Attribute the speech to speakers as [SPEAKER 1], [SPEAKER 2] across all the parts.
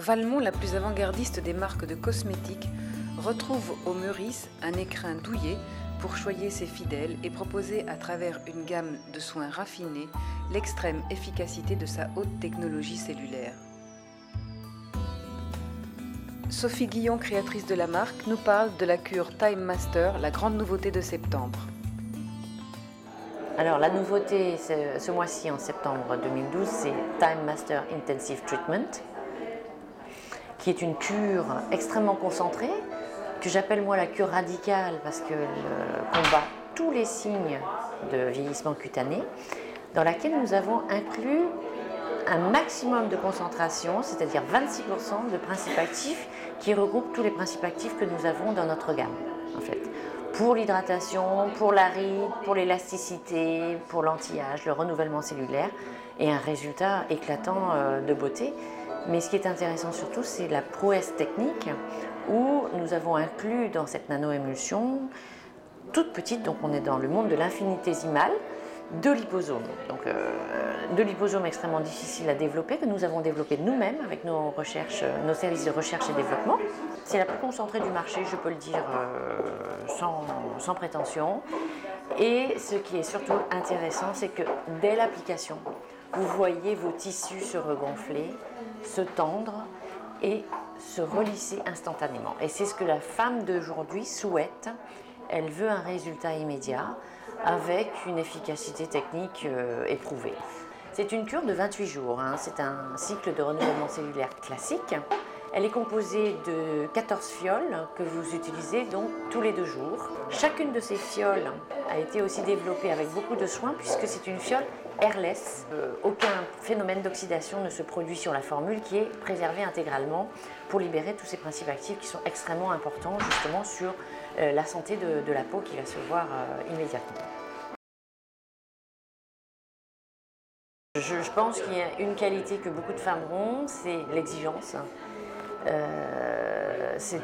[SPEAKER 1] Valmont, la plus avant-gardiste des marques de cosmétiques, retrouve au Meurice un écrin douillet pour choyer ses fidèles et proposer à travers une gamme de soins raffinés l'extrême efficacité de sa haute technologie cellulaire. Sophie Guillon, créatrice de la marque, nous parle de la cure Time Master, la grande nouveauté de septembre.
[SPEAKER 2] Alors la nouveauté ce mois-ci, en septembre 2012, c'est Time Master Intensive Treatment, qui est une cure extrêmement concentrée, que j'appelle moi la cure radicale parce qu'elle combat tous les signes de vieillissement cutané, dans laquelle nous avons inclus un maximum de concentration, c'est-à-dire 26% de principes actifs qui regroupent tous les principes actifs que nous avons dans notre gamme, en fait. Pour l'hydratation, pour la ride, pour l'élasticité, pour l'anti-âge, le renouvellement cellulaire et un résultat éclatant de beauté. Mais ce qui est intéressant surtout, c'est la prouesse technique où nous avons inclus dans cette nano-émulsion toute petite, donc on est dans le monde de l'infinitésimal, de liposomes. Donc de liposomes extrêmement difficiles à développer, que nous avons développé nous-mêmes avec nos recherches, nos services de recherche et développement. C'est la plus concentrée du marché, je peux le dire sans prétention. Et ce qui est surtout intéressant, c'est que dès l'application, vous voyez vos tissus se regonfler, se tendre et se relisser instantanément. Et c'est ce que la femme d'aujourd'hui souhaite. Elle veut un résultat immédiat avec une efficacité technique éprouvée. C'est une cure de 28 jours, hein. C'est un cycle de renouvellement cellulaire classique. Elle est composée de 14 fioles que vous utilisez donc tous les 2 jours. Chacune de ces fioles a été aussi développée avec beaucoup de soin puisque c'est une fiole airless. Aucun phénomène d'oxydation ne se produit sur la formule qui est préservée intégralement pour libérer tous ces principes actifs qui sont extrêmement importants justement sur la santé de la peau qui va se voir immédiatement. Je pense qu'il y a une qualité que beaucoup de femmes ont, c'est l'exigence. C'est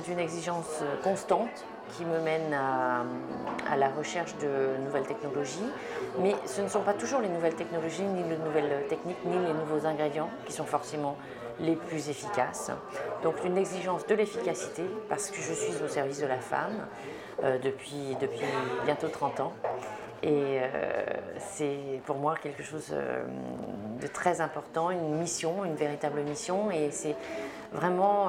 [SPEAKER 2] une exigence constante qui me mène à la recherche de nouvelles technologies, mais ce ne sont pas toujours les nouvelles technologies, ni les nouvelles techniques, ni les nouveaux ingrédients qui sont forcément les plus efficaces. Donc une exigence de l'efficacité, parce que je suis au service de la femme depuis bientôt 30 ans. Et c'est pour moi quelque chose de très important, une mission, une véritable mission. Et c'est vraiment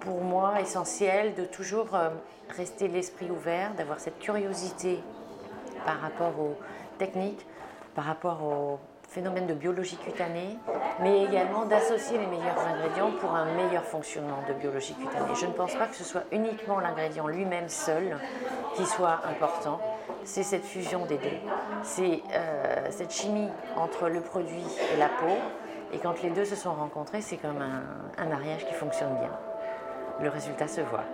[SPEAKER 2] pour moi essentiel de toujours rester l'esprit ouvert, d'avoir cette curiosité par rapport aux techniques, par rapport aux phénomènes de biologie cutanée, mais également d'associer les meilleurs ingrédients pour un meilleur fonctionnement de biologie cutanée. Je ne pense pas que ce soit uniquement l'ingrédient lui-même seul qui soit important, c'est cette fusion des deux. C'est cette chimie entre le produit et la peau, et quand les deux se sont rencontrés, c'est comme un mariage qui fonctionne bien. Le résultat se voit.